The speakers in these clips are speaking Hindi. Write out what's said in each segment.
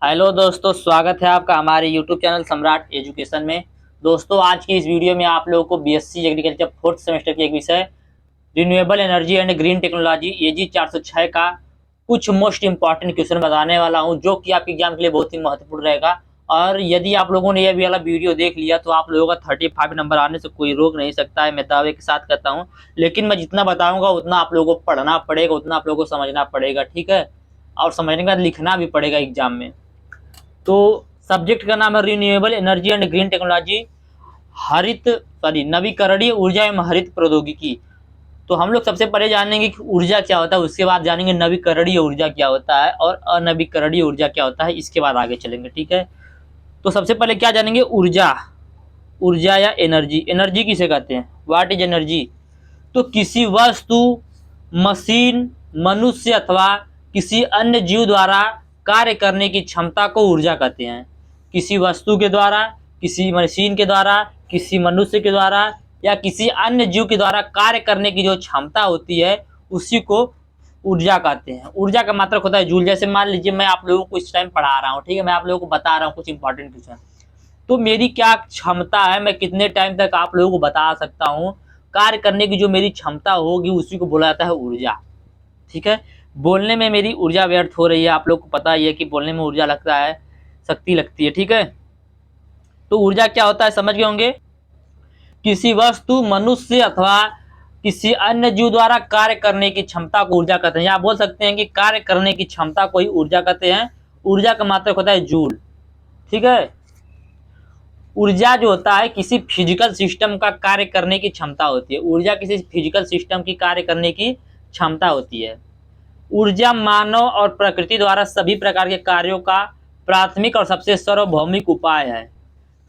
हेलो दोस्तों, स्वागत है आपका हमारे यूट्यूब चैनल सम्राट एजुकेशन में। दोस्तों, आज की इस वीडियो में आप लोगों को बीएससी एग्रीकल्चर फोर्थ सेमेस्टर की एक विषय renewable energy and green technology AG 406 का कुछ मोस्ट इंपॉर्टेंट क्वेश्चन बताने वाला हूं, जो कि आपके एग्जाम के लिए बहुत ही महत्वपूर्ण रहेगा। और यदि आप लोगों ने यह वाला वीडियो देख लिया तो आप लोगों का 35 नंबर आने से कोई रोक नहीं सकता है, मैं दावे के साथ कहता हूँ। लेकिन मैं जितना बताऊंगा उतना आप लोगों को पढ़ना पड़ेगा, उतना आप लोगों को समझना पड़ेगा, ठीक है। और समझने के बाद लिखना भी पड़ेगा एग्जाम में। तो सब्जेक्ट का नाम है renewable energy and green technology, नवीकरणीय ऊर्जा एवं हरित प्रौद्योगिकी। तो हम लोग सबसे पहले जानेंगे कि ऊर्जा क्या होता है, उसके बाद जानेंगे नवीकरणीय ऊर्जा क्या होता है और अनवीकरणीय ऊर्जा क्या होता है, इसके बाद आगे चलेंगे, ठीक है। तो सबसे पहले क्या जानेंगे, ऊर्जा। ऊर्जा या एनर्जी, एनर्जी किसे कहते हैं, व्हाट इज एनर्जी। तो किसी वस्तु, मशीन, मनुष्य अथवा किसी अन्य जीव द्वारा कार्य करने की क्षमता को ऊर्जा कहते हैं। किसी वस्तु के द्वारा, किसी मशीन के द्वारा, किसी मनुष्य के द्वारा या किसी अन्य जीव के द्वारा कार्य करने की जो क्षमता होती है उसी को ऊर्जा कहते हैं। ऊर्जा का मात्रक होता है जूल। जैसे मान लीजिए मैं आप लोगों को इस टाइम पढ़ा रहा हूँ, ठीक है, मैं आप लोगों को बता रहा हूँ कुछ इंपॉर्टेंट क्वेश्चन, तो मेरी क्या क्षमता है, मैं कितने टाइम तक आप लोगों को बता सकता हूँ, कार्य करने की जो मेरी क्षमता होगी उसी को बोला जाता है ऊर्जा, ठीक है। बोलने में मेरी ऊर्जा व्यर्थ हो रही है, आप लोग को पता ही है कि बोलने में ऊर्जा लगता है, शक्ति लगती है, ठीक है। तो ऊर्जा क्या होता है समझ गए होंगे। किसी वस्तु, मनुष्य अथवा किसी अन्य जीव द्वारा कार्य करने की क्षमता को ऊर्जा कहते हैं। या आप बोल सकते हैं कि कार्य करने की क्षमता को ही ऊर्जा कहते हैं। ऊर्जा का मात्रक होता है जूल, ठीक है। ऊर्जा जो होता है किसी फिजिकल सिस्टम का कार्य करने की क्षमता होती है। ऊर्जा किसी फिजिकल सिस्टम की कार्य करने की क्षमता होती है। ऊर्जा मानव और प्रकृति द्वारा सभी प्रकार के कार्यों का प्राथमिक और सबसे सार्वभौमिक उपाय है।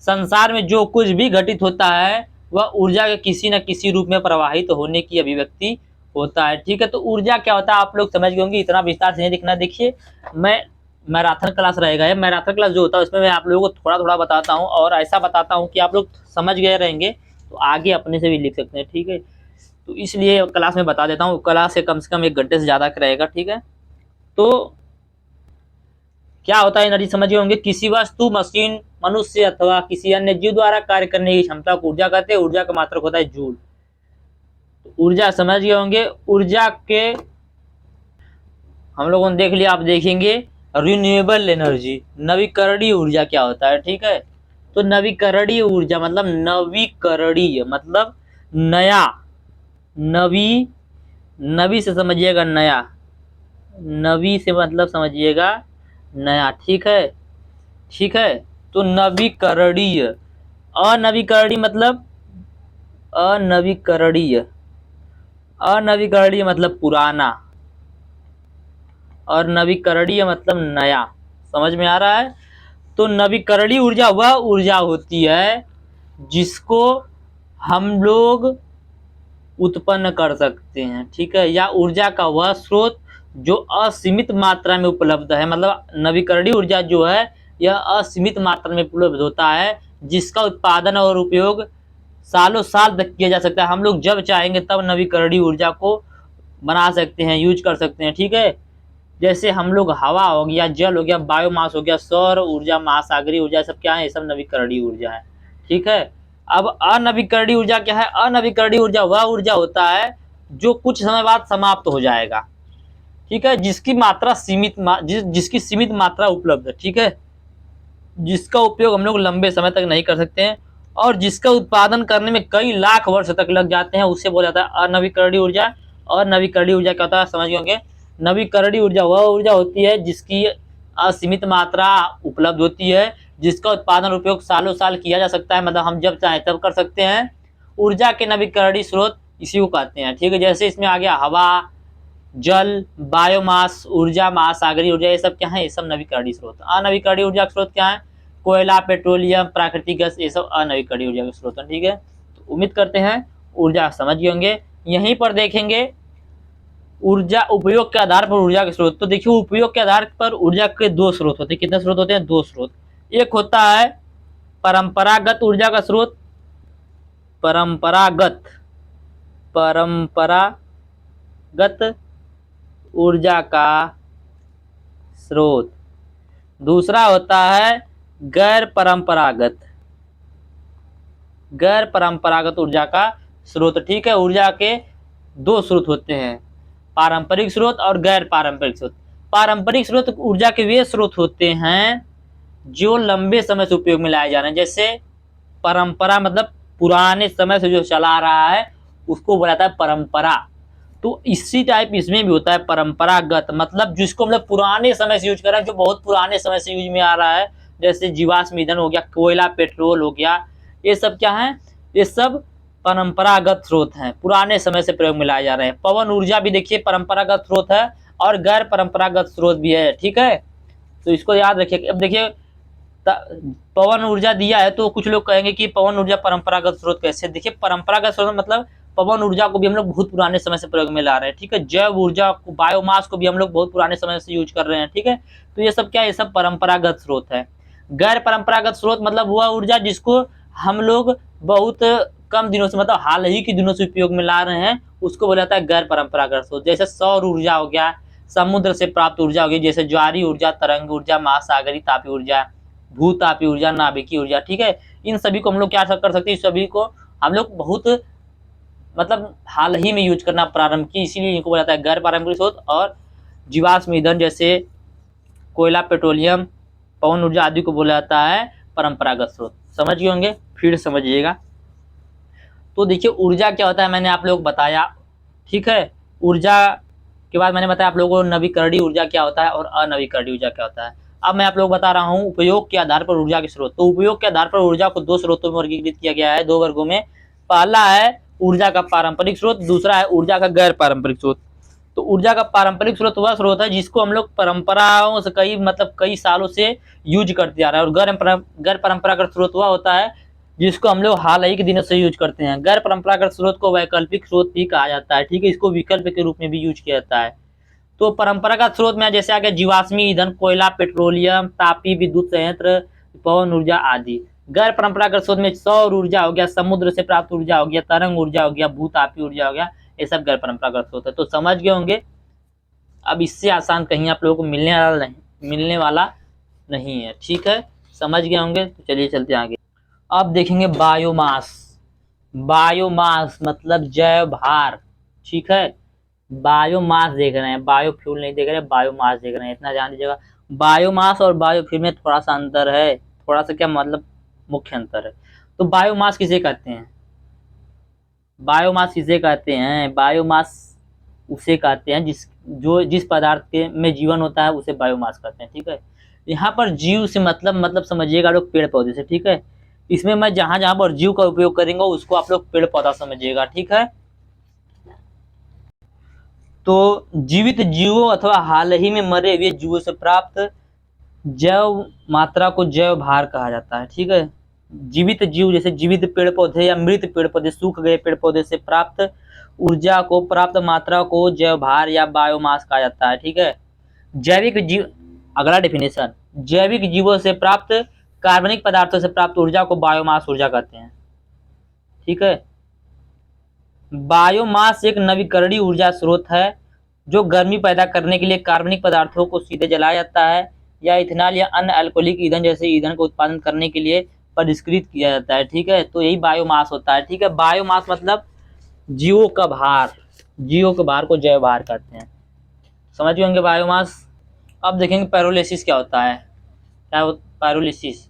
संसार में जो कुछ भी घटित होता है वह ऊर्जा के किसी न किसी रूप में प्रवाहित होने की अभिव्यक्ति होता है, ठीक है। तो ऊर्जा क्या होता है आप लोग समझ गए होंगे, इतना विस्तार से नहीं दिखना। देखिए, मैं मैराथन क्लास रहेगा, ये मैराथन क्लास जो होता है उसमें मैं आप लोगों को थोड़ा थोड़ा बताता हूँ और ऐसा बताता हूँ कि आप लोग समझ गए रहेंगे तो आगे अपने से भी लिख सकते हैं, ठीक है। तो इसलिए क्लास में बता देता हूँ, क्लास से कम 1 घंटे से ज़्यादा का रहेगा, ठीक है। तो क्या होता है एनर्जी समझ गए होंगे, किसी वस्तु, मशीन, मनुष्य अथवा किसी अन्य जीव द्वारा कार्य करने की क्षमता को ऊर्जा कहते हैं। ऊर्जा का मात्रक होता है जूल। तो ऊर्जा समझ गए होंगे। ऊर्जा के हम लोगों ने देख लिया, आप देखेंगे रिन्यूएबल एनर्जी, नवीकरणीय ऊर्जा क्या होता है, ठीक है। तो नवीकरणीय ऊर्जा मतलब नवीकरणीय मतलब नया, नवी, नवी से समझिएगा नया, नवी से मतलब समझिएगा नया, ठीक है, ठीक है। तो नवीकरणीय, अनवीकरणीय मतलब अनवीकरणीय, अनवीकरणीय मतलब पुराना और नवीकरणीय मतलब नया, समझ में आ रहा है। तो नवीकरणीय ऊर्जा वह ऊर्जा होती है जिसको हम लोग उत्पन्न कर सकते हैं, ठीक है, या ऊर्जा का वह स्रोत जो असीमित मात्रा में उपलब्ध है। मतलब नवीकरणीय ऊर्जा जो है यह असीमित मात्रा में उपलब्ध होता है, जिसका उत्पादन और उपयोग सालों साल तक किया जा सकता है। हम लोग जब चाहेंगे तब नवीकरणीय ऊर्जा को बना सकते हैं, यूज कर सकते हैं, ठीक है। जैसे हम लोग हवा हो गया, जल हो गया, बायोमास हो गया, सौर ऊर्जा, महासागरीय ऊर्जा, सब क्या है, ये सब नवीकरणीय ऊर्जा है, ठीक है। अब अनवीकरणीय ऊर्जा क्या है, अनवीकरणीय ऊर्जा वह ऊर्जा होता है जो कुछ समय बाद समाप्त हो जाएगा, ठीक है, जिसकी मात्रा सीमित जिसकी सीमित मात्रा उपलब्ध है, ठीक है, जिसका उपयोग हम लोग लंबे समय तक नहीं कर सकते हैं और जिसका उत्पादन करने में कई लाख वर्ष तक लग जाते हैं, उससे बोला जाता है अनवीकरणीय ऊर्जा। और नवीकरणीय ऊर्जा क्या होता है समझ गए। नवीकरणीय ऊर्जा वह ऊर्जा होती है जिसकी असीमित मात्रा उपलब्ध होती है, जिसका उत्पादन उपयोग सालों साल किया जा सकता है, मतलब हम जब चाहें तब कर सकते हैं। ऊर्जा के नवीकरणीय स्रोत इसी को कहते हैं, ठीक है। जैसे इसमें आ गया हवा, जल, बायोमास ऊर्जा, महासागरीय ऊर्जा, ये सब क्या है, ये सब नवीकरणीय स्रोत। अनवीकरणीय ऊर्जा के स्रोत क्या है, कोयला, पेट्रोलियम, प्राकृतिक गैस, ये सब अनवीकरणीय ऊर्जा के स्रोत हैं, ठीक है। तो उम्मीद करते हैं ऊर्जा समझ गए होंगे। यहीं पर देखेंगे ऊर्जा उपयोग के आधार पर ऊर्जा के स्रोत। तो देखिए, उपयोग के आधार पर ऊर्जा के दो स्रोत होते हैं। कितने स्रोत होते हैं, दो स्रोत। एक होता है परंपरागत ऊर्जा का स्रोत, परंपरागत, परंपरागत ऊर्जा का स्रोत, दूसरा होता है गैर परंपरागत, गैर परंपरागत ऊर्जा का स्रोत। ठीक है, ऊर्जा के दो स्रोत होते हैं, पारंपरिक स्रोत और गैर पारंपरिक स्रोत। पारंपरिक स्रोत ऊर्जा के वे स्रोत होते हैं जो लंबे समय से उपयोग में लाए जा रहे हैं। जैसे परंपरा मतलब पुराने समय से जो चला आ रहा है उसको बोला जाता है परंपरा। तो इसी टाइप इसमें भी होता है परंपरागत, मतलब जिसको मतलब पुराने समय से यूज कर रहे हैं, जो बहुत पुराने समय से यूज में आ रहा है। जैसे जीवाश्म ईंधन हो गया, कोयला, पेट्रोल हो गया, ये सब क्या है, ये सब परंपरागत स्रोत हैं, पुराने समय से प्रयोग में लाए जा रहे हैं। पवन ऊर्जा भी देखिए परंपरागत स्रोत है और गैर परंपरागत स्रोत भी है। ठीक है, तो इसको याद रखिए। अब देखिए पवन ऊर्जा दिया है तो कुछ लोग कहेंगे कि पवन ऊर्जा परंपरागत स्रोत कैसे। देखिए परंपरागत स्रोत मतलब पवन ऊर्जा को भी हम लोग बहुत पुराने समय से प्रयोग में ला रहे हैं। ठीक है, जैव ऊर्जा को, बायोमास को भी हम लोग बहुत पुराने समय से यूज कर रहे हैं। ठीक है, तो ये सब क्या है, ये सब परंपरागत स्रोत है। गैर परंपरागत स्रोत मतलब वह ऊर्जा जिसको हम लोग बहुत कम दिनों से, मतलब हाल ही के दिनों से उपयोग में ला रहे हैं, उसको बोला जाता है गैर परंपरागत स्रोत। जैसे सौर ऊर्जा हो गया, समुद्र से प्राप्त ऊर्जा हो गई, जैसे ज्वारी ऊर्जा, तरंग ऊर्जा, महासागरीय तापीय ऊर्जा, भूतापीय ऊर्जा, नाभिकीय ऊर्जा। ठीक है, इन सभी को हम लोग क्या कर सकते हैं, इस सभी को हम लोग बहुत मतलब हाल ही में यूज करना प्रारंभ की, इसीलिए इनको बोला जाता है गैर पारंपरिक स्रोत। और जीवाश्म ईंधन जैसे कोयला, पेट्रोलियम, पवन ऊर्जा आदि को बोला जाता है परंपरागत स्रोत। समझ गए होंगे, फिर समझिएगा। तो देखिए ऊर्जा क्या होता है, मैंने आप लोग बताया। ठीक है, ऊर्जा के बाद मैंने बताया आप लोगों को नवीकरणीय ऊर्जा क्या होता है और अनवीकरणीय ऊर्जा क्या होता है। अब मैं आप लोग बता रहा हूँ उपयोग के आधार पर ऊर्जा के स्रोत। तो उपयोग के आधार पर ऊर्जा को दो स्रोतों में वर्गीकृत किया गया है, दो वर्गों में। पहला है ऊर्जा का पारंपरिक स्रोत, दूसरा है ऊर्जा का गैर पारंपरिक स्रोत। तो ऊर्जा का पारंपरिक स्रोत वह स्रोत है जिसको हम लोग परंपराओं से कई सालों से यूज करते आ रहे हैं। और गैर परंपरागत स्रोत वह होता है जिसको हम लोग हाल ही के दिनों से यूज करते हैं। गैर परंपरागत स्रोत को वैकल्पिक स्रोत भी कहा जाता है। ठीक है, इसको विकल्प के रूप में भी यूज किया जाता है। तो परंपरागत स्रोत में जैसे आ गया जीवाश्मी ईंधन, कोयला, पेट्रोलियम, तापीय विद्युत संयंत्र, पवन ऊर्जा आदि। गैर परंपरागत स्रोत में सौर ऊर्जा हो गया, समुद्र से प्राप्त ऊर्जा हो गया, तरंग ऊर्जा हो गया, भूतापीय ऊर्जा हो गया, ये सब गैर परंपरागत स्रोत है। तो समझ गए होंगे। अब इससे आसान कहीं आप लोगों को मिलने वाला नहीं है। ठीक है, समझ गए होंगे। तो चलिए चलते आगे। अब देखेंगे बायोमास। बायोमास मतलब जैव भार। ठीक है, बायोमास देख रहे हैं, बायोफ्यूल नहीं देख रहे हैं, बायोमास देख रहे हैं, इतना जान लीजिएगा। बायोमास और बायोफ्यूल में थोड़ा सा अंतर है, थोड़ा सा क्या मतलब मुख्य अंतर है। तो बायोमास किसे कहते हैं, बायोमास किसे कहते हैं, बायोमास उसे कहते हैं जिस पदार्थ के में जीवन होता है उसे बायोमास कहते हैं। ठीक है, यहाँ पर जीव से मतलब समझिएगा लोग पेड़ पौधे से। ठीक है, इसमें मैं जहां जहां पर जीव का उपयोग करेंगे उसको आप लोग पेड़ पौधा समझिएगा। ठीक है, तो जीवित जीवों अथवा हाल ही में मरे हुए जीवों से प्राप्त जैव मात्रा को जैव भार कहा जाता है। ठीक है, जीवित जीव जैसे जीवित पेड़ पौधे या मृत पेड़ पौधे, सूख गए पेड़ पौधे से प्राप्त ऊर्जा को, प्राप्त मात्रा को जैव भार या बायोमास कहा जाता है। ठीक है, जैविक जीव, अगला डेफिनेशन, जैविक जीवों से प्राप्त कार्बनिक पदार्थों से प्राप्त ऊर्जा को बायोमास ऊर्जा कहते हैं। ठीक है, बायोमास एक नवीकरणीय ऊर्जा स्रोत है जो गर्मी पैदा करने के लिए कार्बनिक पदार्थों को सीधे जलाया जाता है या इथेनॉल या अन्य अल्कोहलिक ईंधन जैसे ईंधन को उत्पादन करने के लिए परिष्कृत किया जाता है। ठीक है, तो यही बायोमास होता है। ठीक है, बायोमास मतलब जीवों का भार, जीवों के भार को जैव भार कहते हैं। समझ गए होंगे बायोमास। अब देखेंगे पैरोलिसिस क्या होता है। क्या पैरोलिसिस,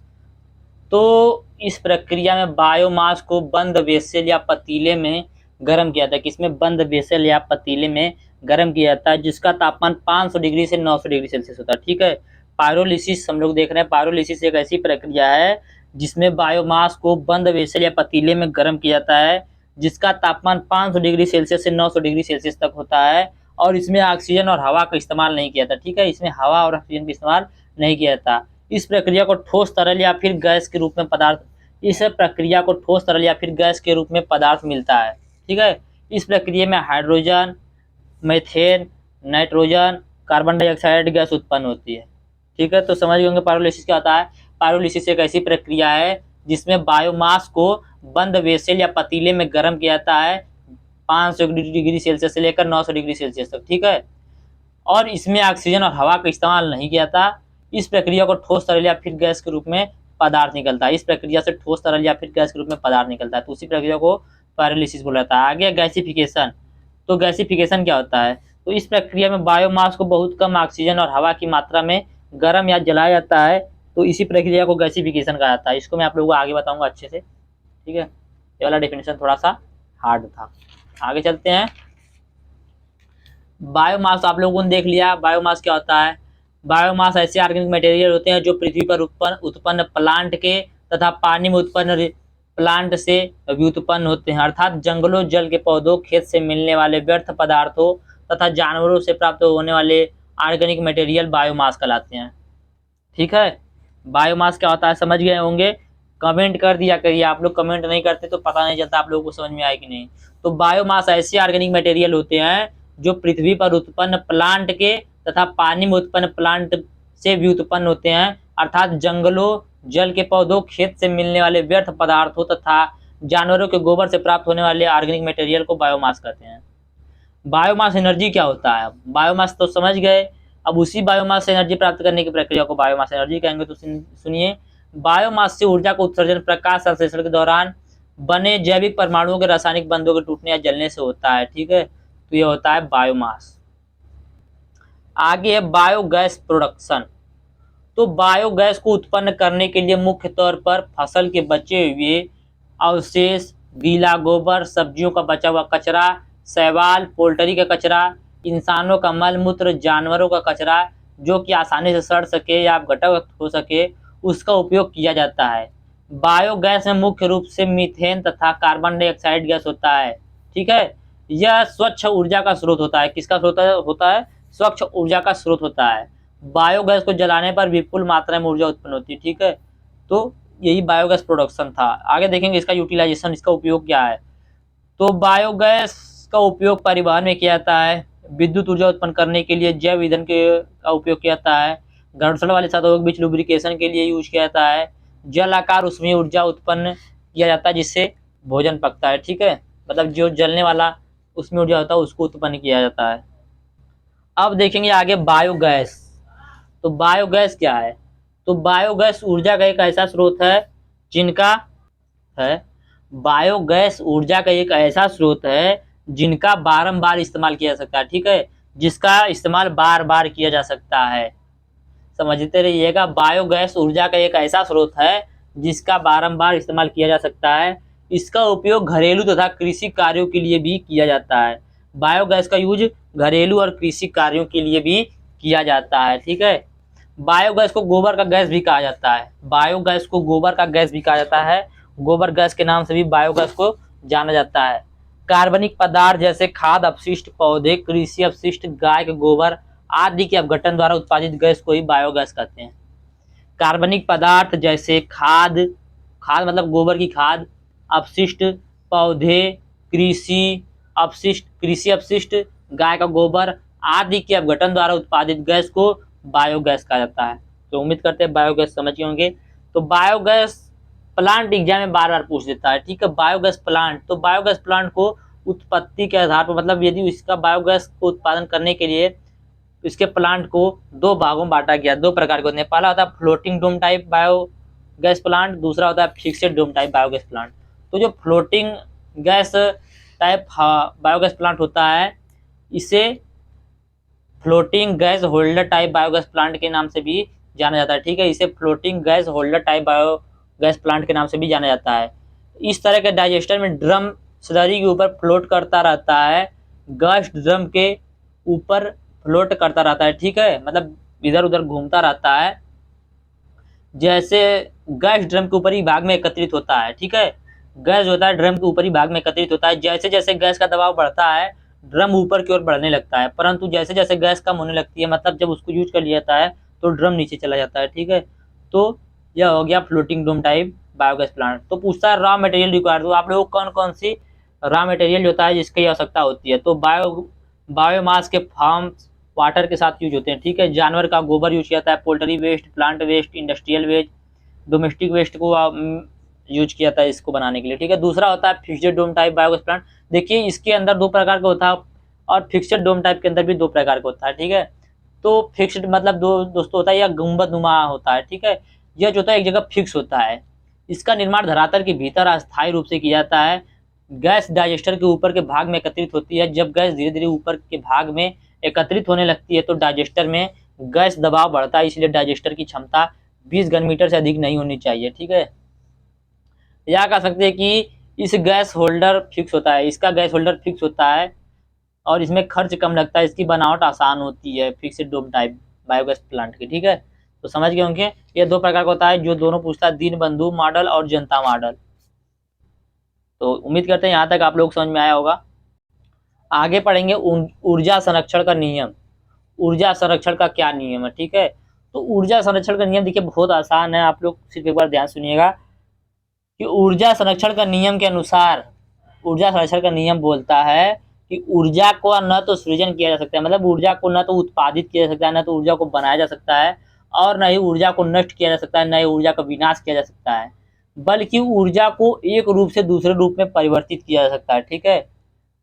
तो इस प्रक्रिया में बायोमास को बंद वेसल या पतीले में गर्म किया जाता है। किसमें, बंद वेसल या पतीले में गर्म किया जाता है, जिसका तापमान 500 डिग्री से 900 डिग्री सेल्सियस होता है। ठीक है, पायरोलिसिस हम लोग देख रहे हैं। पायरोलिसिस एक ऐसी प्रक्रिया है जिसमें बायोमास को बंद वेसल या पतीले में गर्म किया जाता है, जिसका तापमान 500 डिग्री सेल्सियस से 900 डिग्री सेल्सियस तक होता है, और इसमें ऑक्सीजन और हवा का इस्तेमाल नहीं किया जाता। ठीक है, इसमें हवा और ऑक्सीजन का इस्तेमाल नहीं किया जाता। इस प्रक्रिया को ठोस, तरल या फिर गैस के रूप में पदार्थ, इस प्रक्रिया को ठोस, तरल या फिर गैस के रूप में पदार्थ मिलता है। ठीक है, इस प्रक्रिया में hydrogen, methane, nitrogen, carbon dioxide gas उत्पन्न होती है। ठीक है, तो समझ गए होंगे पायरोलिसिस क्या होता है। पायरोलिसिस एक ऐसी प्रक्रिया है जिसमें बायोमास को बंद वेसल या पतीले में गर्म किया जाता है 500 डिग्री सेल्सियस से लेकर 900 डिग्री सेल्सियस तक। ठीक है, और इसमें ऑक्सीजन और हवा का इस्तेमाल नहीं किया जाता। इस प्रक्रिया को ठोस तरल या फिर गैस के रूप में पदार्थ निकलता है। इस प्रक्रिया से ठोस तरल या फिर गैस के रूप में पदार्थ निकलता है, तो उसी प्रक्रिया को पायरोलिसिस बोला जाता है। आगे गैसिफिकेशन। तो गैसिफिकेशन क्या होता है? तो इस प्रक्रिया में बायोमास को बहुत कम ऑक्सीजन और हवा की मात्रा में गर्म या जलाया जाता है, तो इसी प्रक्रिया को गैसिफिकेशन कहा जाता है। इसको मैं आप लोगों को आगे बताऊंगा अच्छे से, ठीक है। ये वाला डेफिनेशन थोड़ा सा हार्ड था। आगे चलते हैं। बायोमास आप लोगों ने देख लिया। बायोमास क्या होता है? बायोमास ऐसे ऑर्गेनिक मटेरियल होते हैं जो पृथ्वी पर उत्पन्न प्लांट के तथा पानी में उत्पन्न प्लांट से व्युत्पन्न होते हैं, अर्थात जंगलों, जल के पौधों, खेत से मिलने वाले व्यर्थ पदार्थों तथा जानवरों से प्राप्त होने वाले ऑर्गेनिक मटेरियल बायोमास कहलाते हैं, ठीक है। बायोमास क्या होता है समझ गए होंगे? कमेंट कर दिया करिए, आप लोग कमेंट नहीं करते तो पता नहीं चलता आप लोगों को समझ में आए कि नहीं। तो बायोमास ऐसे ऑर्गेनिक मटेरियल होते हैं जो पृथ्वी पर उत्पन्न प्लांट के तथा पानी में उत्पन्न प्लांट से व्युत्पन्न होते हैं, अर्थात जंगलों, जल के पौधों, खेत से मिलने वाले व्यर्थ पदार्थों तथा जानवरों के गोबर से प्राप्त होने वाले ऑर्गेनिक मटेरियल को बायोमास कहते हैं। बायोमास एनर्जी क्या होता है? बायोमास तो समझ गए, अब उसी बायोमास से एनर्जी प्राप्त करने की प्रक्रिया को बायोमास एनर्जी कहेंगे। तो सुनिए, बायोमास से ऊर्जा का उत्सर्जन प्रकाश संश्लेषण के दौरान बने जैविक परमाणुओं के रासायनिक बंधों के टूटने या जलने से होता है, ठीक है। तो ये होता है बायोमास। आगे है बायोगैस प्रोडक्शन। तो बायोगैस को उत्पन्न करने के लिए मुख्य तौर पर फसल के बचे हुए अवशेष, गीला गोबर, सब्जियों का बचा हुआ कचरा, शैवाल, पोल्ट्री का कचरा, इंसानों का मल मूत्र, जानवरों का कचरा जो कि आसानी से सड़ सके या घटक हो सके, उसका उपयोग किया जाता है। बायोगैस में मुख्य रूप से मीथेन तथा कार्बन डाइऑक्साइड गैस होता है, ठीक है। यह स्वच्छ ऊर्जा का स्रोत होता है। किसका स्रोत होता है? स्वच्छ ऊर्जा का स्रोत होता है। बायोगैस को जलाने पर विपुल मात्रा में ऊर्जा उत्पन्न होती है, ठीक है। तो यही बायोगैस प्रोडक्शन था। आगे देखेंगे इसका यूटिलाइजेशन, इसका उपयोग क्या है। तो बायोगैस का उपयोग परिवहन में किया जाता है, विद्युत ऊर्जा उत्पन्न करने के लिए जैव ईंधन का उपयोग किया जाता है, घर्षण वाले साधनों के बीच लुब्रिकेशन के लिए यूज किया जाता है, जल आकार उसमें ऊर्जा उत्पन्न किया जाता है जिससे भोजन पकता है, ठीक है। मतलब जो जलने वाला उसमें ऊर्जा होता है उसको उत्पन्न किया जाता है। अब देखेंगे आगे बायोगैस। तो बायोगैस क्या है? तो बायोगैस ऊर्जा का एक ऐसा स्रोत है जिनका है बायोगैस ऊर्जा का एक ऐसा स्रोत है जिनका बारंबार इस्तेमाल किया जा सकता है, ठीक है। जिसका इस्तेमाल बार बार किया जा सकता है, समझते रहिएगा। बायोगैस ऊर्जा का एक ऐसा स्रोत है जिसका बारंबार इस्तेमाल किया जा सकता है। इसका उपयोग घरेलू तथा कृषि कार्यों के लिए भी किया जाता है। बायोगैस का यूज घरेलू और कृषि कार्यों के लिए भी किया जाता है, ठीक है। बायोगैस को गोबर का गैस भी कहा जाता है। बायोगैस को गोबर का गैस भी कहा जाता है। गोबर गैस के नाम से भी बायोगैस को जाना जाता है। कार्बनिक पदार्थ जैसे खाद्य अपशिष्ट, पौधे, कृषि अपशिष्ट, गाय के गोबर आदि के अपघटन द्वारा उत्पादित गैस को ही बायोगैस कहते हैं। कार्बनिक पदार्थ जैसे खाद मतलब गोबर की खाद, अपशिष्ट, पौधे, कृषि अपशिष्ट, गाय का गोबर आदि के अपघटन द्वारा उत्पादित गैस को बायोगैस कहा जाता है। तो उम्मीद करते हैं बायोगैस समझ गए होंगे। तो बायोगैस प्लांट एग्जाम में बार बार पूछ देता है, ठीक है। बायोगैस प्लांट, तो बायोगैस प्लांट को उत्पत्ति के आधार पर, मतलब यदि इसका बायोगैस को उत्पादन करने के लिए इसके प्लांट को दो भागों में बांटा गया। दो प्रकार के होते हैं, पहला होता है floating dome type biogas plant, दूसरा होता है fixed dome type biogas plant. तो जो floating gas type biogas plant होता है, इसे floating gas holder type biogas plant के नाम से भी जाना जाता है, ठीक है। इसे floating gas holder type biogas plant के नाम से भी जाना जाता है। इस तरह के डाइजेस्टर में ड्रम स्लरी के ऊपर फ्लोट करता रहता है, गैस ड्रम के ऊपर फ्लोट करता रहता है, ठीक है। मतलब इधर उधर घूमता रहता है, जैसे गैस ड्रम के ऊपरी भाग में एकत्रित होता है, ठीक है। गैस होता है ड्रम के ऊपरी भाग में एकत्रित होता है। जैसे जैसे गैस का दबाव बढ़ता है ड्रम ऊपर की ओर बढ़ने लगता है, परंतु जैसे जैसे गैस कम होने लगती है, मतलब जब उसको यूज कर लिया जाता है तो ड्रम नीचे चला जाता है, ठीक है। तो यह हो गया floating dome type biogas plant. तो पूछता है रॉ मटेरियल रिक्वायर्ड, तो आप लोगों को कौन कौन सी रॉ मटेरियल होता है जिसकी आवश्यकता होती है। तो बायोमास के फॉर्म वाटर के साथ यूज होते हैं, ठीक है। जानवर का गोबर यूज किया जाता है, poultry waste, plant waste, industrial waste, domestic waste को यूज किया जाता है इसको बनाने के लिए, ठीक है। दूसरा होता है fixed dome type biogas plant. देखिए इसके अंदर दो प्रकार का होता है और फिक्स्ड डोम टाइप के अंदर भी दो प्रकार का होता है, ठीक है। तो फिक्स्ड मतलब दोस्तों होता है या गुंबदनुमा होता है, ठीक है। यह जो होता है एक जगह फिक्स होता है। इसका निर्माण धरातल के भीतर अस्थायी रूप से किया जाता है। गैस डाइजेस्टर के ऊपर के भाग में एकत्रित होती है। जब गैस धीरे धीरे ऊपर के भाग में एकत्रित होने लगती है तो डाइजेस्टर में गैस दबाव बढ़ता है, इसलिए डाइजेस्टर की क्षमता 20 घन मीटर से अधिक नहीं होनी चाहिए, ठीक है। या कह सकते हैं कि इस गैस होल्डर फिक्स होता है, इसका गैस होल्डर फिक्स होता है और इसमें खर्च कम लगता है, इसकी बनावट आसान होती है fixed dome type biogas plant की, ठीक है। तो समझ गए होंगे ये दो प्रकार का होता है, जो दोनों पूछता है, दीनबंधु मॉडल और जनता मॉडल। तो उम्मीद करते हैं यहाँ तक आप लोग समझ में आया होगा। आगे पढ़ेंगे ऊर्जा संरक्षण का नियम। ऊर्जा संरक्षण का क्या नियम है, ठीक है। तो ऊर्जा संरक्षण का नियम देखिए बहुत आसान है, आप लोग सिर्फ एक बार ध्यान सुनिएगा कि ऊर्जा संरक्षण का नियम के अनुसार, ऊर्जा संरक्षण का नियम बोलता है कि ऊर्जा को न तो सृजन किया जा सकता है, मतलब ऊर्जा को न तो उत्पादित किया जा सकता है, न तो ऊर्जा को बनाया जा सकता है, और न ही ऊर्जा को नष्ट किया जा सकता है, न ही ऊर्जा का विनाश किया जा सकता है, बल्कि ऊर्जा को एक रूप से दूसरे रूप में परिवर्तित किया जा सकता है, ठीक है।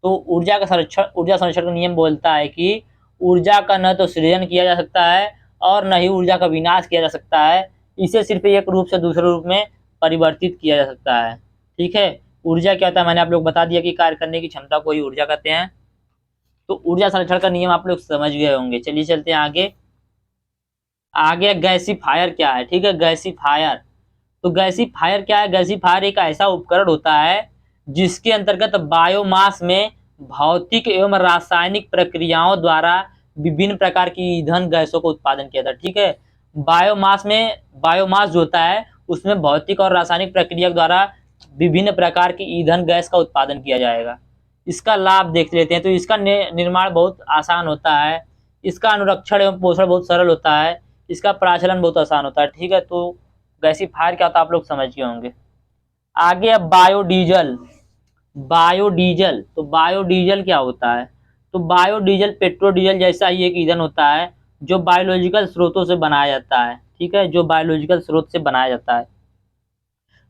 तो ऊर्जा संरक्षण का नियम बोलता है कि ऊर्जा का न तो सृजन किया जा सकता है और न ही ऊर्जा का विनाश किया जा सकता है, इसे सिर्फ एक रूप से दूसरे रूप में परिवर्तित किया जा सकता है, ठीक है। ऊर्जा क्या होता है मैंने आप लोग बता दिया कि कार्य करने की क्षमता को ही ऊर्जा कहते हैं। तो ऊर्जा संरक्षण का नियम आप लोग समझ गए होंगे। चलिए चलते हैं आगे। आगे गैसीफायर क्या है, ठीक है। गैसीफायर, तो गैसीफायर क्या है? गैसीफायर एक ऐसा उपकरण होता है जिसके अंतर्गत बायोमास में भौतिक एवं रासायनिक प्रक्रियाओं द्वारा विभिन्न प्रकार की ईंधन गैसों का उत्पादन किया जाता है, ठीक है। बायोमास जो होता है उसमें भौतिक और रासायनिक प्रक्रिया द्वारा विभिन्न प्रकार की ईंधन गैस का उत्पादन किया जाएगा। इसका लाभ देख लेते हैं। तो इसका निर्माण बहुत आसान होता है, इसका अनुरक्षण एवं पोषण बहुत सरल होता है, इसका प्रचलन बहुत आसान होता है, ठीक है। तो गैसीफायर क्या होता है आप लोग समझ गए होंगे। आगे अब बायोडीजल। बायोडीजल, तो बायोडीजल क्या होता है? तो बायोडीजल पेट्रोडीजल जैसा ही एक ईंधन होता है जो बायोलॉजिकल स्रोतों से बनाया जाता है, ठीक है, जो बायोलॉजिकल स्रोत से बनाया जाता है।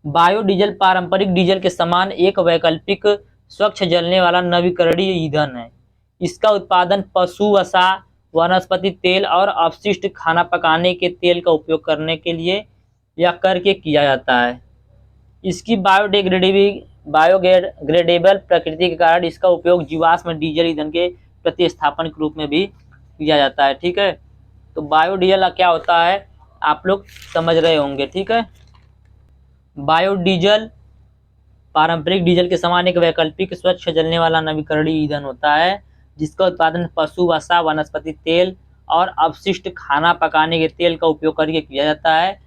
बायोडीजल पारंपरिक डीजल के समान एक वैकल्पिक स्वच्छ जलने वाला नवीकरणीय ईंधन है। इसका उत्पादन पशु वसा, वनस्पति तेल और अपशिष्ट खाना पकाने के तेल का उपयोग करने के लिए या करके किया जाता है। इसकी बायोडिग्रेडेबल प्रकृति के कारण इसका उपयोग जीवाश्म डीजल ईंधन के प्रतिस्थापन के रूप में भी किया जाता है, ठीक है। तो बायोडीजल क्या होता है आप लोग समझ रहे होंगे, ठीक है। बायोडीजल पारंपरिक डीजल के समान एक वैकल्पिक स्वच्छ जलने वाला नवीकरणीय ईंधन होता है जिसका उत्पादन पशु वसा, वनस्पति तेल और अपशिष्ट खाना पकाने के तेल का उपयोग करके किया जाता है।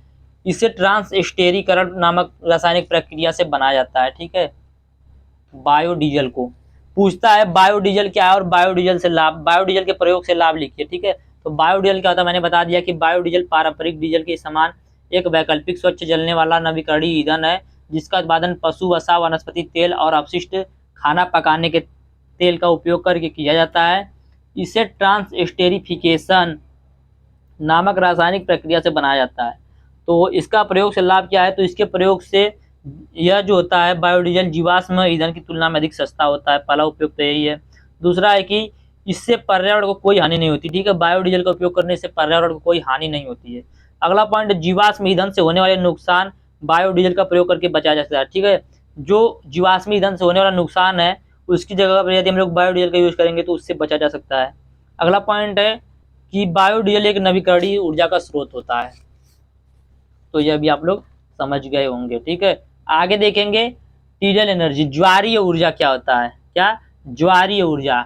इसे ट्रांसस्टेरीकरण नामक रासायनिक प्रक्रिया से बनाया जाता है, ठीक है। बायोडीजल को पूछता है बायोडीजल क्या है और बायोडीजल से लाभ, बायोडीजल के प्रयोग से लाभ लिखिए, ठीक है। तो बायोडीजल क्या होता है मैंने बता दिया कि बायोडीजल पारंपरिक डीजल के समान एक वैकल्पिक स्वच्छ जलने वाला नवीकरणीय ईंधन है जिसका उत्पादन पशु वसा, वनस्पति तेल और अपशिष्ट खाना पकाने के तेल का उपयोग करके किया जाता है। इसे ट्रांसस्टेरिफिकेशन नामक रासायनिक प्रक्रिया से बनाया जाता है। तो इसका प्रयोग से लाभ क्या है? तो इसके प्रयोग से यह जो होता है बायोडीजल जीवाश्म ईंधन की तुलना में अधिक सस्ता होता है, पहला उपयोग तो यही है। दूसरा है कि इससे पर्यावरण को कोई हानि नहीं होती, ठीक है। बायोडीजल का उपयोग करने से पर्यावरण को कोई हानि नहीं होती है। अगला पॉइंट, जीवाश्म ईंधन से होने वाले नुकसान बायोडीजल का प्रयोग करके बचाया जा सकता है, ठीक है। जो जीवाश्म ईंधन से होने वाला नुकसान है उसकी जगह पर यदि हम लोग बायोडीजल का यूज करेंगे तो उससे बचा जा सकता है। अगला पॉइंट है कि बायोडीजल एक नवीकरणीय ऊर्जा का स्रोत होता है। तो यह भी आप लोग समझ गए होंगे, ठीक है। आगे देखेंगे टीडल एनर्जी, ज्वारीय ऊर्जा क्या होता है? क्या? ज्वारीय ऊर्जा।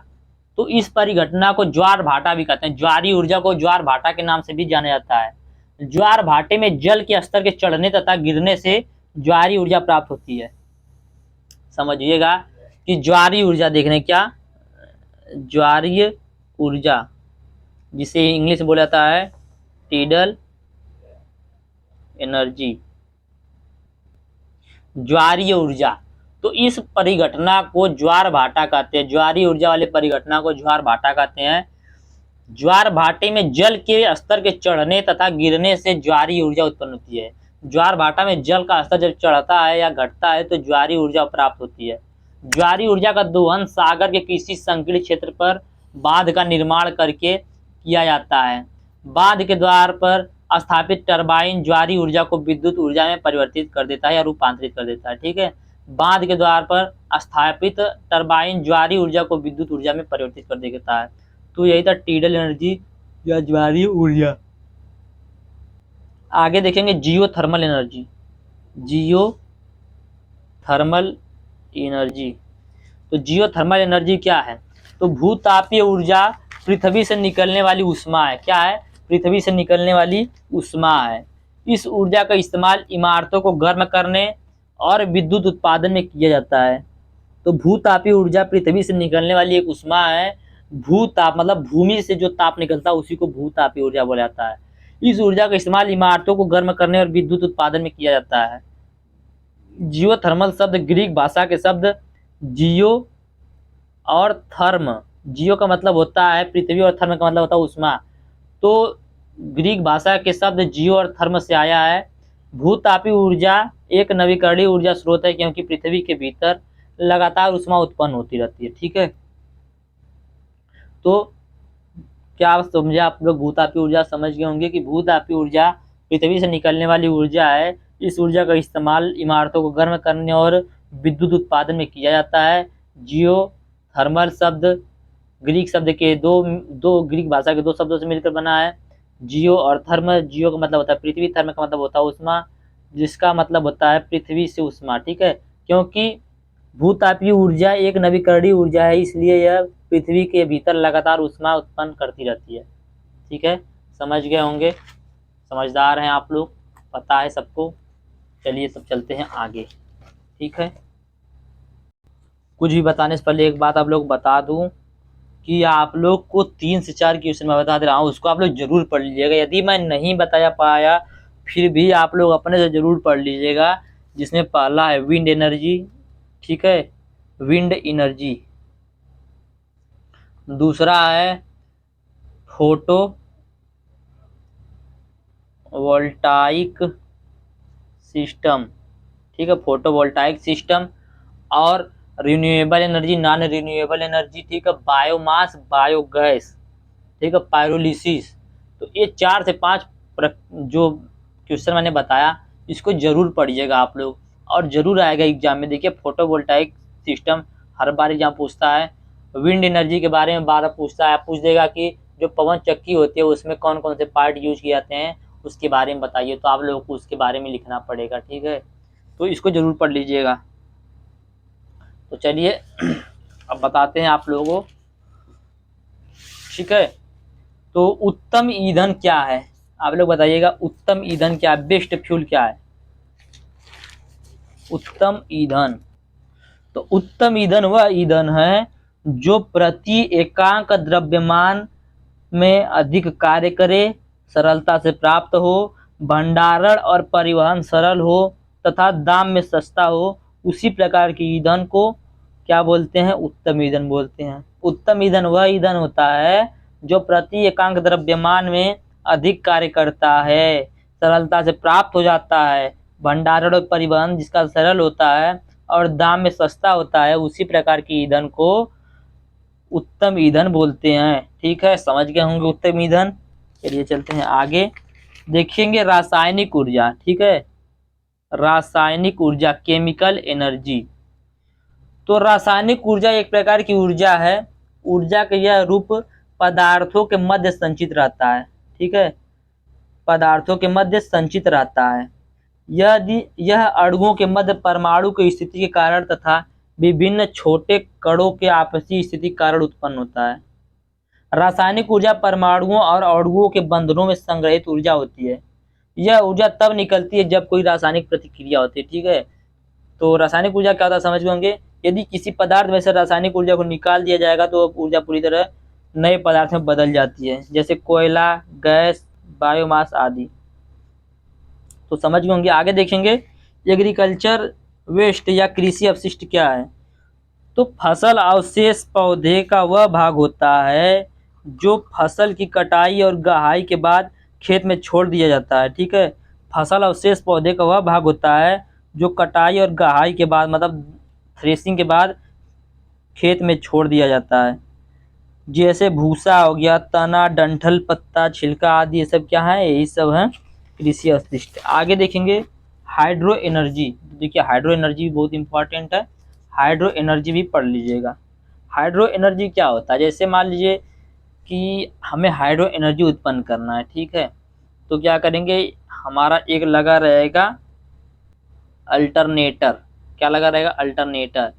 तो इस परिघटना को ज्वार भाटा भी कहते हैं। ज्वारीय ऊर्जा को ज्वार भाटा के नाम से भी जाना जाता है। ज्वार भाटे में जल के स्तर के चढ़ने तथा गिरने से ज्वारीय ऊर्जा प्राप्त होती है। समझिएगा कि ज्वारीय ऊर्जा देखने क्या, ज्वारीय ऊर्जा जिसे इंग्लिश में बोला जाता है टीडल एनर्जी, ज्वारीय ऊर्जा। तो इस परिघटना को ज्वार भाटा कहते हैं। ज्वारीय ऊर्जा वाले परिघटना को ज्वार भाटा कहते हैं। ज्वार भाटे में जल के स्तर के चढ़ने तथा गिरने से ज्वारीय ऊर्जा उत्पन्न होती है। ज्वार भाटा में जल का स्तर जब चढ़ता है या घटता है तो ज्वारीय ऊर्जा प्राप्त होती है। ज्वारीय ऊर्जा का दोहन सागर के किसी संकीर्ण क्षेत्र पर बांध का निर्माण करके किया जाता है। बांध के द्वार पर स्थापित टरबाइन ज्वारी ऊर्जा को विद्युत ऊर्जा में परिवर्तित कर देता है या रूपांतरित कर देता है। ठीक है, बांध के द्वार पर स्थापित टरबाइन ज्वारी ऊर्जा को विद्युत ऊर्जा में परिवर्तित कर देता है। तो यही था टीडल एनर्जी या ज्वारी ऊर्जा। आगे देखेंगे जियोथर्मल एनर्जी। जियोथर्मल एनर्जी, तो जियोथर्मल एनर्जी क्या है? तो भूतापीय ऊर्जा पृथ्वी से निकलने वाली ऊष्मा है। क्या है? पृथ्वी से निकलने वाली ऊष्मा है। इस ऊर्जा का इस्तेमाल इमारतों को गर्म करने और विद्युत उत्पादन में किया जाता है। तो भूतापीय ऊर्जा पृथ्वी से निकलने वाली एक ऊष्मा है। भूताप मतलब भूमि से जो ताप निकलता है उसी को भूतापीय ऊर्जा बोला जाता है। इस ऊर्जा का इस्तेमाल इमारतों को गर्म करने और विद्युत उत्पादन में किया जाता है। जियोथर्मल शब्द ग्रीक भाषा के शब्द जियो और थर्म, जियो का मतलब होता है पृथ्वी और थर्म का मतलब होता है ऊष्मा। तो ग्रीक भाषा के शब्द जियो और थर्म से आया है। भूतापीय ऊर्जा एक नवीकरणीय ऊर्जा स्रोत है क्योंकि पृथ्वी के भीतर लगातार ऊष्मा उत्पन्न होती रहती है। ठीक है, तो क्या समझे आप लोग? भूतापीय ऊर्जा समझ गए होंगे कि भूतापीय ऊर्जा पृथ्वी से निकलने वाली ऊर्जा है। इस ऊर्जा का इस्तेमाल इमारतों को गर्म करने और विद्युत उत्पादन में किया जाता है। जियो थर्मल शब्द ग्रीक शब्द के दो ग्रीक भाषा के दो शब्दों से मिलकर बना है, जियो और थर्म। जियो का मतलब होता है पृथ्वी, थर्म का मतलब होता है ऊष्मा, जिसका मतलब होता है पृथ्वी से ऊष्मा। ठीक है, क्योंकि भूतापीय ऊर्जा एक नवीकरणीय ऊर्जा है इसलिए यह पृथ्वी के भीतर लगातार ऊष्मा उत्पन्न करती रहती है। ठीक है, समझ गए होंगे, समझदार हैं आप लोग, पता है सबको। चलिए सब चलते हैं आगे। ठीक है, कुछ भी बताने से पहले एक बात आप लोग बता दूं कि आप लोग को 3 से 4 क्वेश्चन मैं बता दे रहा हूँ, उसको आप लोग जरूर पढ़ लीजिएगा। यदि मैं नहीं बताया पाया फिर भी आप लोग अपने से जरूर पढ़ लीजिएगा। जिसमें पहला है विंड एनर्जी। ठीक है, विंड एनर्जी। दूसरा है फोटो वोल्टाइक सिस्टम। ठीक है, फोटो वोल्टाइक सिस्टम। और renewable energy, non renewable energy. ठीक है, बायोमास, बायोगैस। ठीक है, पायरोलिसिस। तो ये 4 से 5 जो क्वेश्चन मैंने बताया इसको जरूर पढ़िएगा आप लोग, और जरूर आएगा एग्जाम में। देखिए फोटोवोल्टाइक सिस्टम हर बार एग्जाम पूछता है। विंड एनर्जी के बारे में बार पूछता है, पूछ देगा कि जो पवन चक्की होती है उसमें कौन कौन से पार्ट यूज किए जाते हैं उसके बारे में बताइए, तो आप लोगों को उसके बारे में लिखना पड़ेगा। ठीक है, तो इसको जरूर पढ़ लीजिएगा। तो चलिए अब बताते हैं आप लोगों को। ठीक है, तो उत्तम ईंधन क्या है? आप लोग बताइएगा उत्तम ईंधन क्या है, बेस्ट फ्यूल क्या है? उत्तम ईंधन, तो उत्तम ईंधन वह ईंधन है जो प्रति एकांक द्रव्यमान में अधिक कार्य करे, सरलता से प्राप्त हो, भंडारण और परिवहन सरल हो तथा दाम में सस्ता हो। उसी प्रकार की ईंधन को क्या बोलते हैं? उत्तम ईंधन बोलते हैं। उत्तम ईंधन वह ईंधन होता है जो प्रति एकांक द्रव्यमान में अधिक कार्य करता है, सरलता से प्राप्त हो जाता है, भंडारण और परिवहन जिसका सरल होता है और दाम में सस्ता होता है। उसी प्रकार की ईंधन को उत्तम ईंधन बोलते हैं। ठीक है, समझ गए होंगे उत्तम ईंधन। चलिए चलते हैं आगे, देखेंगे रासायनिक ऊर्जा। ठीक है, रासायनिक ऊर्जा, केमिकल एनर्जी। तो रासायनिक ऊर्जा एक प्रकार की ऊर्जा है। ऊर्जा का यह रूप पदार्थों के मध्य संचित रहता है। ठीक है, पदार्थों के मध्य संचित रहता है। यह अणुओं के मध्य परमाणु की स्थिति के कारण तथा विभिन्न छोटे कणों के आपसी स्थिति के कारण उत्पन्न होता है। रासायनिक ऊर्जा परमाणुओं और अणुओं के बंधनों में संग्रहित ऊर्जा होती है। यह ऊर्जा तब निकलती है जब कोई रासायनिक प्रतिक्रिया होती है। ठीक है, तो रासायनिक ऊर्जा क्या होता है समझ होंगे। यदि किसी पदार्थ में से रासायनिक ऊर्जा को निकाल दिया जाएगा तो ऊर्जा पूरी तरह नए पदार्थ में बदल जाती है, जैसे कोयला, गैस, बायोमास आदि। तो समझ गए होंगे। आगे देखेंगे एग्रीकल्चर वेस्ट या कृषि अपशिष्ट क्या है। तो फसल अवशेष पौधे का वह भाग होता है जो फसल की कटाई और गहाई के बाद खेत में छोड़ दिया जाता है। ठीक है, फसल अवशेष पौधे का वह भाग होता है जो कटाई और गहाई के बाद मतलब थ्रेसिंग के बाद खेत में छोड़ दिया जाता है। जैसे भूसा हो गया, तना, डंठल, पत्ता, छिलका आदि, ये सब क्या है, यही सब है कृषि अपशिष्ट। आगे देखेंगे हाइड्रो एनर्जी। देखिए हाइड्रो एनर्जी भी बहुत इंपॉर्टेंट है, हाइड्रो एनर्जी भी पढ़ लीजिएगा। हाइड्रो एनर्जी क्या होता है, जैसे मान लीजिए कि हमें हाइड्रो एनर्जी उत्पन्न करना है, ठीक है, तो क्या करेंगे, हमारा एक लगा रहेगा अल्टरनेटर, क्या लगा रहेगा, अल्टरनेटर,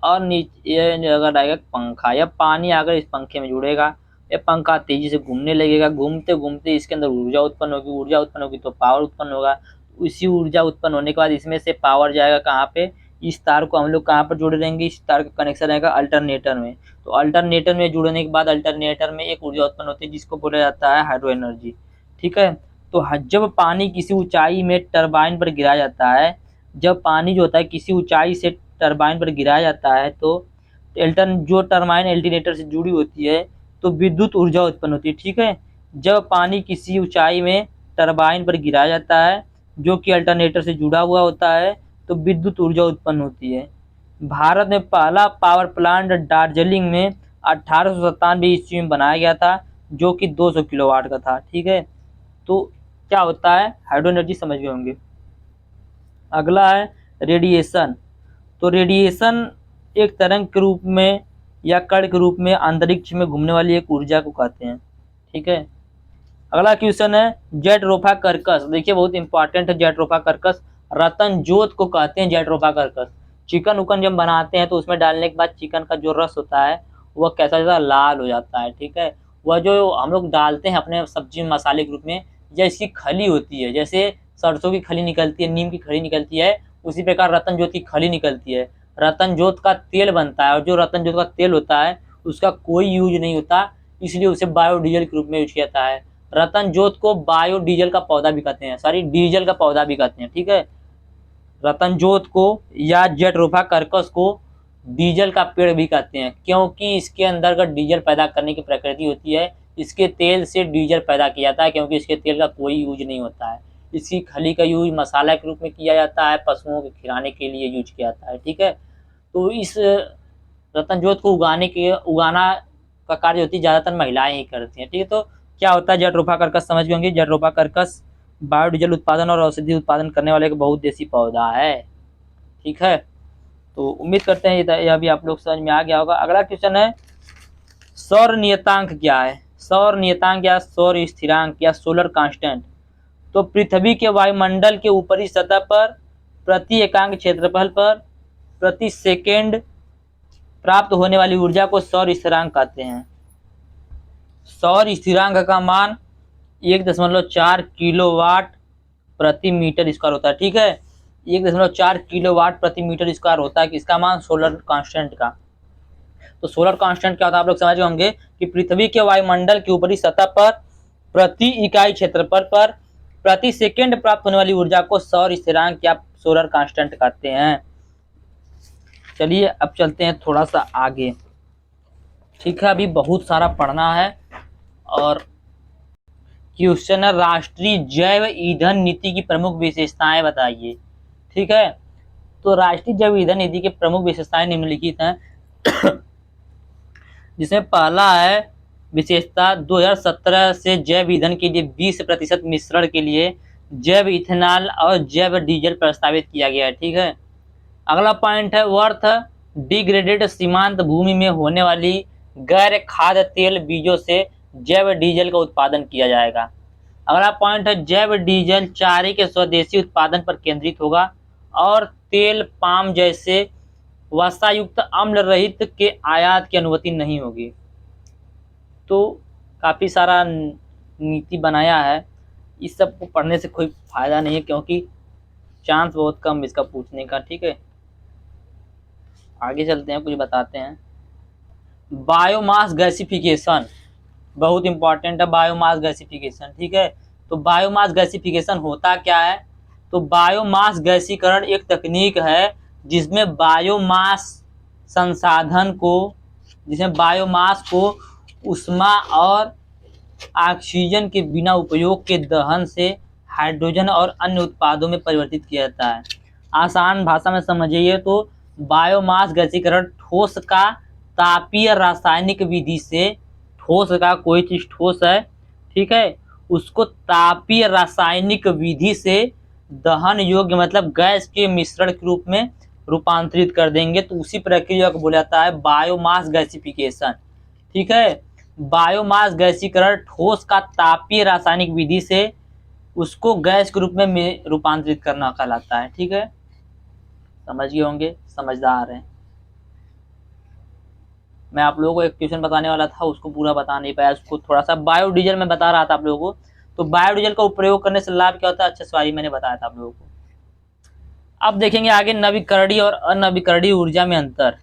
और नीचे ये लगा रहेगा पंखा या पानी अगर इस पंखे में जुड़ेगा, ये पंखा तेजी से घूमने लगेगा, घूमते घूमते इसके अंदर ऊर्जा उत्पन्न होगी, ऊर्जा उत्पन्न होगी तो पावर उत्पन्न होगा, इसी ऊर्जा उत्पन्न होने के बाद इसमें से पावर जाएगा कहाँ पे, इस तार को हम लोग कहाँ पर जोड़े रहेंगे, इस तार का कनेक्शन रहेगा अल्टरनेटर में, तो अल्टरनेटर में जुड़ने के बाद अल्टरनेटर में एक ऊर्जा उत्पन्न होती है जिसको बोला जाता है हाइड्रो एनर्जी, ठीक है। तो जब पानी किसी ऊंचाई में टरबाइन पर गिराया जाता है, जब पानी जो होता है किसी ऊंचाई से टरबाइन पर गिराया जाता है, तो जो टरबाइन अल्टरनेटर से जुड़ी होती है तो विद्युत ऊर्जा उत्पन्न होती है, ठीक है। जब पानी किसी ऊंचाई में टरबाइन पर गिराया जाता है जो कि अल्टरनेटर से जुड़ा हुआ होता है तो विद्युत ऊर्जा उत्पन्न होती है। भारत में पहला पावर प्लांट दार्जिलिंग में 1897 ईस्वी में बनाया गया था जो कि 200 किलोवाट का था, ठीक है। तो क्या होता है, हाइड्रो एनर्जी समझ गए होंगे। अगला है रेडिएशन। तो रेडिएशन एक तरंग के रूप में या कण के रूप में अंतरिक्ष में घूमने वाली एक ऊर्जा को कहते हैं, ठीक है। अगला क्वेश्चन है जेट्रोफा कर्कस। देखिए बहुत इंपॉर्टेंट है जेट्रोफा कर्कस, रतन जोत को कहते हैं जेट्रोफा कर्कस। चिकन उकन जब बनाते हैं तो उसमें डालने के बाद चिकन का जो रस होता है वह कैसा हो जाता है, लाल हो जाता है, ठीक है। वह जो हम लोग डालते हैं अपने सब्जी में मसाले के रूप में, या इसकी खली होती है, जैसे सरसों की खली निकलती है, नीम की खली निकलती है, उसी प्रकार रतन जोत की खली निकलती है, रतन जोत का तेल बनता है, और जो रतन जोत का तेल होता है उसका कोई यूज नहीं होता, इसलिए उसे बायोडीजल के रूप में यूज किया जाता है। रतन जोत को बायोडीजल का पौधा भी कहते हैं, सॉरी डीजल का पौधा भी कहते हैं, ठीक है। रतन जोत को या जेट्रोफा कर्कस को डीजल का पेड़ भी कहते हैं, क्योंकि इसके अंदर का डीजल पैदा करने की प्रकृति होती है, इसके तेल से डीजल पैदा किया जाता है, क्योंकि इसके तेल का कोई यूज नहीं होता है। इसकी खली का यूज मसाला के रूप में किया जाता है, पशुओं के खिलाने के लिए यूज किया जाता है, ठीक है। तो इस रतन जोत को उगाना का कार्य होती है ज़्यादातर महिलाएं ही करती हैं, ठीक है। तो क्या होता है जेट्रोफा कर्कस, समझ गए होंगे। जेट्रोफा कर्कस बायोडीजल उत्पादन और औषधि उत्पादन करने वाले एक बहुउद्देशीय पौधा है, ठीक है। तो उम्मीद करते हैं यह भी आप लोग समझ में आ गया होगा। अगला क्वेश्चन है सौर नियतांक क्या है। सौर नियतांक या सौर स्थिरांक या सोलर कांस्टेंट। तो पृथ्वी के वायुमंडल के ऊपरी सतह पर प्रति एकांक क्षेत्रफल पर प्रति सेकेंड प्राप्त होने वाली ऊर्जा को सौर स्थिरांक कहते हैं। सौर स्थिरांक का मान 1.4 किलोवाट प्रति मीटर स्क्वायर होता है, ठीक है। 1.4 किलोवाट प्रति मीटर स्क्वायर होता है किसका मान, सोलर कांस्टेंट का। तो सोलर कांस्टेंट क्या होता है आप लोग समझ होंगे कि पृथ्वी के वायुमंडल की ऊपरी सतह पर प्रति इकाई क्षेत्रफल पर प्रति सेकेंड प्राप्त होने वाली ऊर्जा को सौर स्थिरांक या सोलर कांस्टेंट कहते हैं। चलिए अब चलते हैं थोड़ा सा आगे, ठीक है। अभी बहुत सारा पढ़ना है। और क्वेश्चन है राष्ट्रीय जैव ईंधन नीति की प्रमुख विशेषताएं बताइए, ठीक है। तो राष्ट्रीय जैव ईंधन नीति की प्रमुख विशेषताएं निम्नलिखित हैं जिसमें पहला है विशेषता 2017 से जैव ईंधन के लिए 20% मिश्रण के लिए जैव इथेनॉल और जैव डीजल प्रस्तावित किया गया है, ठीक है। अगला पॉइंट है वर्थ डिग्रेडेड सीमांत भूमि में होने वाली गैर खाद्य तेल बीजों से जैव डीजल का उत्पादन किया जाएगा। अगला पॉइंट है जैव डीजल चारे के स्वदेशी उत्पादन पर केंद्रित होगा और तेल पाम जैसे वसायुक्त अम्ल रहित के आयात की अनुमति नहीं होगी। तो काफ़ी सारा नीति बनाया है, इस सब को पढ़ने से कोई फायदा नहीं है क्योंकि चांस बहुत कम इसका पूछने का, ठीक है। आगे चलते हैं, कुछ बताते हैं। बायोमास गैसिफिकेशन बहुत इंपॉर्टेंट है, बायोमास गैसिफिकेशन, ठीक है। तो बायोमास गैसिफिकेशन होता क्या है, तो बायोमास गैसीकरण एक तकनीक है जिसमें बायोमास संसाधन को, जिसमें बायोमास को ऊष्मा और ऑक्सीजन के बिना उपयोग के दहन से हाइड्रोजन और अन्य उत्पादों में परिवर्तित किया जाता है। आसान भाषा में समझिए तो बायोमास गैसीकरण ठोस का तापीय रासायनिक विधि से ठोस का कोई चीज ठोस है, ठीक है, उसको तापीय रासायनिक विधि से दहन योग्य मतलब गैस के मिश्रण के रूप में रूपांतरित कर देंगे, तो उसी प्रक्रिया को बोला जाता है बायोमास गैसिफिकेशन। ठीक है, बायोमास गैसीकरण ठोस का तापीय रासायनिक विधि से उसको गैस के रूप में रूपांतरित करना कहलाता है। ठीक है, समझ गए होंगे, समझदार हैं। मैं आप लोगों को एक क्वेश्चन बताने वाला था, उसको पूरा बता नहीं पाया, उसको थोड़ा सा बायोडीजल में बता रहा था आप लोगों को। तो बायोडीजल का प्रयोग करने से लाभ क्या होता है? अच्छा सॉरी, मैंने बताया था आप लोगों को। अब देखेंगे आगे नवीकरणीय और अनवीकरणीय ऊर्जा में अंतर।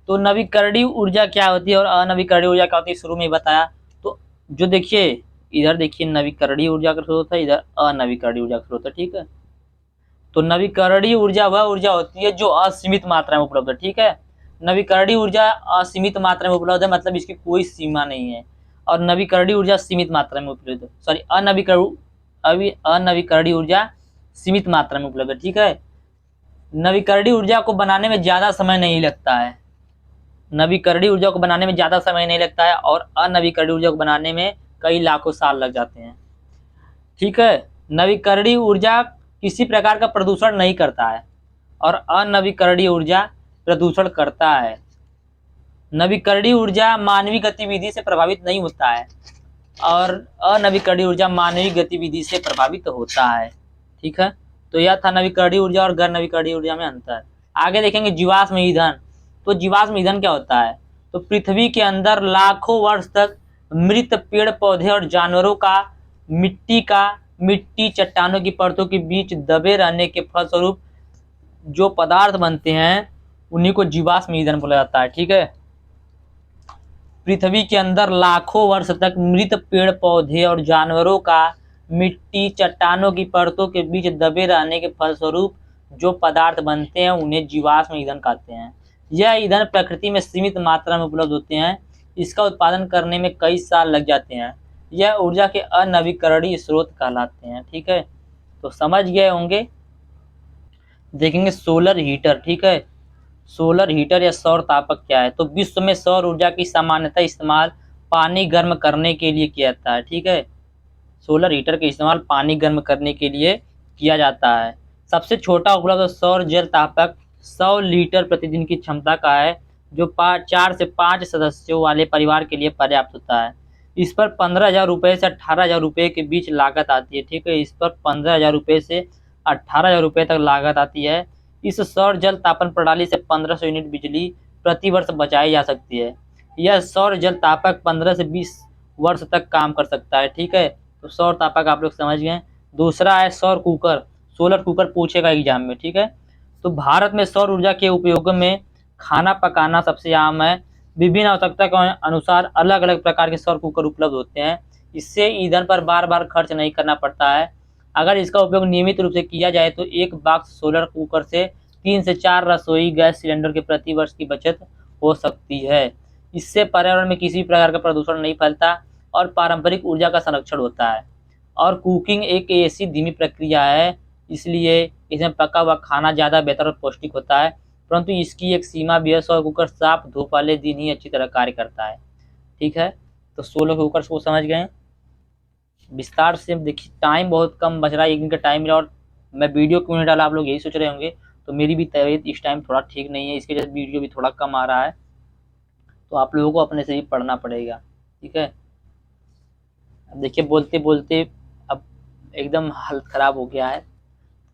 तो नवीकरणीय ऊर्जा क्या होती है और अनवीकरणीय ऊर्जा क्या होती है, शुरू में ही बताया। तो जो देखिए इधर देखिए नवीकरणीय ऊर्जा का स्रोत है, इधर अनवीकरणीय ऊर्जा का स्रोत है। ठीक है, तो नवीकरणीय ऊर्जा वह ऊर्जा होती है जो असीमित मात्रा में उपलब्ध है। ठीक है, नवीकरणीय ऊर्जा असीमित मात्रा में उपलब्ध है, मतलब इसकी कोई सीमा नहीं है। और नवीकरणीय ऊर्जा सीमित मात्रा में उपलब्ध है, सॉरी अनवीकरणीय ऊर्जा सीमित मात्रा में उपलब्ध है। ठीक है, नवीकरणीय ऊर्जा को बनाने में ज्यादा समय नहीं लगता है, नवीकरणीय ऊर्जा को बनाने में ज्यादा समय नहीं लगता है, और अनवीकरणीय ऊर्जा को बनाने में कई लाखों साल लग जाते हैं। ठीक है, नवीकरणीय ऊर्जा किसी प्रकार का प्रदूषण नहीं करता है और अनवीकरणीय ऊर्जा प्रदूषण करता है। नवीकरणीय ऊर्जा मानवीय गतिविधि से प्रभावित नहीं होता है और अनवीकरणीय ऊर्जा मानवीय गतिविधि से प्रभावित होता है। ठीक है, तो यह था नवीकरणीय ऊर्जा और गैर नवीकरणीय ऊर्जा में अंतर। आगे देखेंगे जीवाश्म ईंधन। तो जीवाश्म ईंधन क्या होता है? तो पृथ्वी के अंदर लाखों वर्ष तक मृत पेड़ पौधे और जानवरों का मिट्टी चट्टानों की परतों के बीच दबे रहने के फलस्वरूप जो पदार्थ बनते हैं उन्हीं को जीवाश्म ईंधन बोला जाता है। ठीक है, पृथ्वी के अंदर लाखों वर्ष तक मृत पेड़ पौधे और जानवरों का मिट्टी चट्टानों की परतों के बीच दबे रहने के फलस्वरूप जो पदार्थ बनते हैं उन्हें जीवाश्म ईंधन कहते हैं। यह ईंधन प्रकृति में सीमित मात्रा में उपलब्ध होते हैं, इसका उत्पादन करने में कई साल लग जाते हैं। यह ऊर्जा के अनवीकरणीय स्रोत कहलाते हैं। ठीक है, तो समझ गए होंगे। देखेंगे सोलर हीटर। ठीक है, सोलर हीटर या सौर तापक क्या है? तो विश्व में सौर ऊर्जा की सामान्यतः इस्तेमाल पानी गर्म करने के लिए किया जाता है। ठीक है, सोलर हीटर का इस्तेमाल पानी गर्म करने के लिए किया जाता है। सबसे छोटा उपलब्ध सौर जल तापक 100 लीटर प्रतिदिन की क्षमता का है, जो 4 से 5 सदस्यों वाले परिवार के लिए पर्याप्त होता है। इस पर 15,000 रुपये से 18,000 रुपये के बीच लागत आती है। ठीक है, इस पर 15,000 रुपये से 18,000 रुपये तक लागत आती है। इस सौर जल तापन प्रणाली से 1500 यूनिट बिजली प्रति वर्ष बचाई जा सकती है। यह सौर जल तापक 15 से 20 वर्ष तक काम कर सकता है। ठीक है, तो सौर तापक आप लोग समझ गए। दूसरा है सौर कुकर। सोलर कुकर पूछेगा एग्जाम में। ठीक है, तो भारत में सौर ऊर्जा के उपयोग में खाना पकाना सबसे आम है। विभिन्न आवश्यकता के अनुसार अलग अलग प्रकार के सौर कुकर उपलब्ध होते हैं। इससे ईंधन पर बार बार खर्च नहीं करना पड़ता है। अगर इसका उपयोग नियमित रूप से किया जाए तो एक बॉक्स सोलर कुकर से 3 से 4 रसोई गैस सिलेंडर के प्रति वर्ष की बचत हो सकती है। इससे पर्यावरण में किसी प्रकार का प्रदूषण नहीं फैलता और पारंपरिक ऊर्जा का संरक्षण होता है। और कुकिंग एक ऐसी धीमी प्रक्रिया है, इसलिए इसमें पका हुआ खाना ज़्यादा बेहतर और पौष्टिक होता है, परंतु इसकी एक सीमा भी है। सौर कुकर साफ धूप वाले दिन ही अच्छी तरह कार्य करता है। ठीक है, तो सोलर कुकर को समझ गए विस्तार से। देखिए टाइम बहुत कम बच रहा है, 1 दिन का टाइम मिला और मैं वीडियो क्यों नहीं डाला, आप लोग यही सोच रहे होंगे। तो मेरी भी तबीयत इस टाइम थोड़ा ठीक नहीं है, इसके वजह से वीडियो भी थोड़ा कम आ रहा है, तो आप लोगों को अपने से ही पढ़ना पड़ेगा। ठीक है, अब देखिए बोलते बोलते अब एकदम हालत ख़राब हो गया है,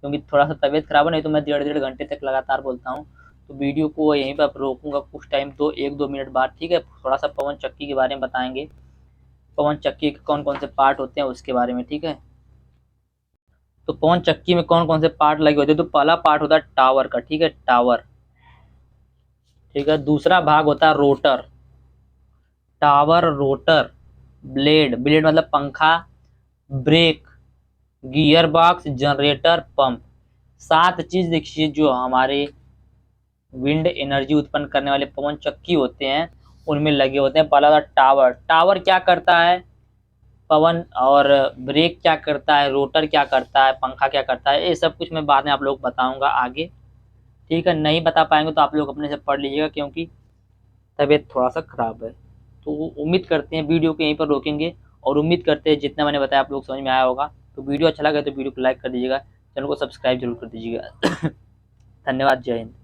क्योंकि थोड़ा सा तबीयत ख़राब है, नहीं तो मैं 1.5 घंटे तक लगातार बोलता हूँ। तो वीडियो को यहीं पर रोकूंगा कुछ टाइम, तो 1-2 मिनट बाद। ठीक है, थोड़ा सा पवन चक्की के बारे में बताएंगे, पवन चक्की के कौन कौन से पार्ट होते हैं उसके बारे में। ठीक है, तो पवन चक्की में कौन कौन से पार्ट लगे होते हैं? तो पहला पार्ट होता है टावर का। ठीक है, टावर। ठीक है, दूसरा भाग होता है रोटर, टावर रोटर। ब्लेड मतलब पंखा, brake, gear box, generator, pump. 7 चीज देखिए जो हमारे विंड एनर्जी उत्पन्न करने वाले पवन चक्की होते हैं उनमें लगे होते हैं। पहला था टावर। टावर क्या करता है? पवन। और ब्रेक क्या करता है, रोटर क्या करता है, पंखा क्या करता है, ये सब कुछ मैं बाद में आप लोग बताऊंगा आगे। ठीक है, नहीं बता पाएंगे तो आप लोग अपने से पढ़ लीजिएगा, क्योंकि तबीयत थोड़ा सा खराब है। तो उम्मीद करते हैं वीडियो को यहीं पर रोकेंगे, और उम्मीद करते हैं जितना मैंने बताया आप लोग समझ में आया होगा। तो वीडियो अच्छा लगा तो वीडियो को लाइक कर दीजिएगा, चैनल को सब्सक्राइब जरूर कर दीजिएगा। धन्यवाद, जय हिंद।